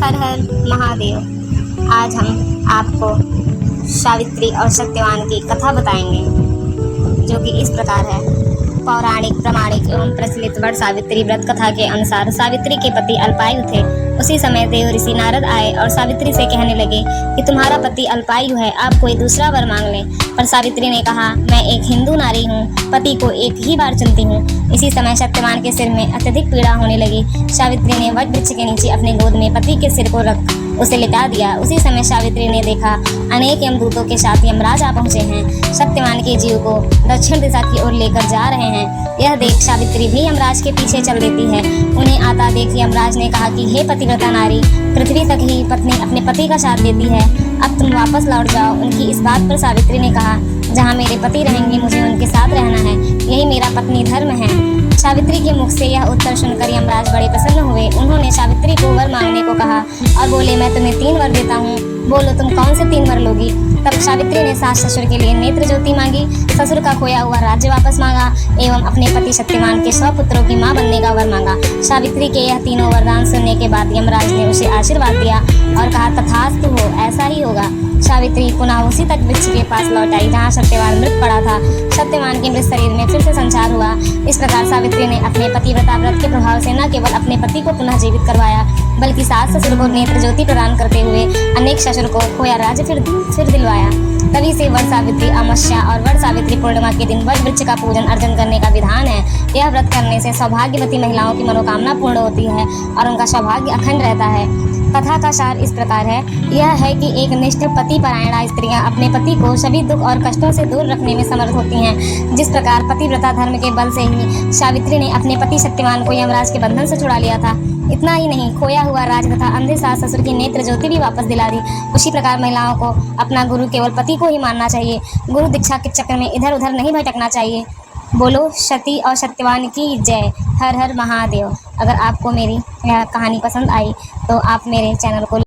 हर हर महादेव। आज हम आपको सावित्री और सत्यवान की कथा बताएंगे, जो कि इस प्रकार है। पौराणिक, प्रामाणिक एवं प्रचलित वट सावित्री व्रत कथा के अनुसार सावित्री के पति अल्पायु थे। उसी समय देव ऋषि नारद आए और सावित्री से कहने लगे कि तुम्हारा पति अल्पायु है, आप कोई दूसरा वर मांग लें। पर सावित्री ने कहा, मैं एक हिंदू नारी हूँ, पति को एक ही बार चुनती हूँ। इसी समय सत्यवान के सिर में अत्यधिक पीड़ा होने लगी। सावित्री ने वट वृक्ष के नीचे अपने गोद में पति के सिर को रख उसे लिटा दिया। उसी समय सावित्री ने देखा अनेक यमदूतों के साथ यमराज आ पहुंचे हैं, सत्यवान के जीव को दक्षिण दिशा की ओर लेकर जा रहे हैं। यह देख सावित्री भी यमराज के पीछे चल देती है। उन्हें आता देख यमराज ने कहा कि हे पतिव्रता नारी, पृथ्वी तक ही पत्नी अपने पति का साथ देती है, अब तुम वापस लौट जाओ। उनकी इस बात पर सावित्री ने कहा, जहाँ मेरे पति रहेंगे मुझे उनके साथ रहना है, यही मेरा पत्नी धर्म है। सावित्री के मुख से यह उत्तर सुनकर यमराज बड़े प्रसन्न हुए। उन्होंने सावित्री को वर मांगने को कहा और बोले, मैं तुम्हें 3 वर देता हूँ, बोलो तुम कौन से 3 वर लोगी। तब सावित्री ने सास ससुर के लिए नेत्र ज्योति मांगी, ससुर का खोया हुआ राज्य वापस मांगा एवं अपने पति सत्यवान के 100 पुत्रों की मां बनने का वर मांगा। सावित्री के यह तीनों वरदान सुनने के बाद यमराज ने उसे आशीर्वाद दिया और कहा, तथास्तु हो, ऐसा ही होगा। सावित्री पुनः उसी तक वृक्ष के पास लौट आई जहाँ सत्यवान मृत पड़ा था। सत्यवान के मृत शरीर में फिर से संचार हुआ। इस प्रकार सावित्री ने अपने पतिव्रता व्रत के प्रभाव से न केवल अपने पति को पुनः जीवित करवाया, बल्कि सास ससुर को नेत्र ज्योति प्रदान करते हुए अनेक ससुर को खोया राज्य फिर दिलवाया। तभी से वट सावित्री अमावस्या और वट सावित्री पूर्णिमा के दिन वट वृक्ष का पूजन अर्चन करने का विधान है। यह व्रत करने से सौभाग्यवती महिलाओं की मनोकामना पूर्ण होती है और उनका सौभाग्य अखंड रहता है। कथा का सार इस प्रकार है। यह है कि एक निष्ठ पति परायणा स्त्रियां अपने पति को सभी दुख और कष्टों से दूर रखने में समर्थ होती हैं। जिस प्रकार पतिव्रता धर्म के बल से ही सावित्री ने अपने पति सत्यवान को यमराज के बंधन से छुड़ा लिया था। इतना ही नहीं, खोया हुआ राज तथा अंधे सास ससुर की नेत्र ज्योति भी वापस दिला दी। उसी प्रकार महिलाओं को अपना गुरु केवल पति को ही मानना चाहिए। गुरु दीक्षा के चक्कर में इधर उधर नहीं भटकना चाहिए। बोलो सती और सत्यवान की जय। हर हर महादेव। अगर आपको मेरी यह कहानी पसंद आई तो आप मेरे चैनल को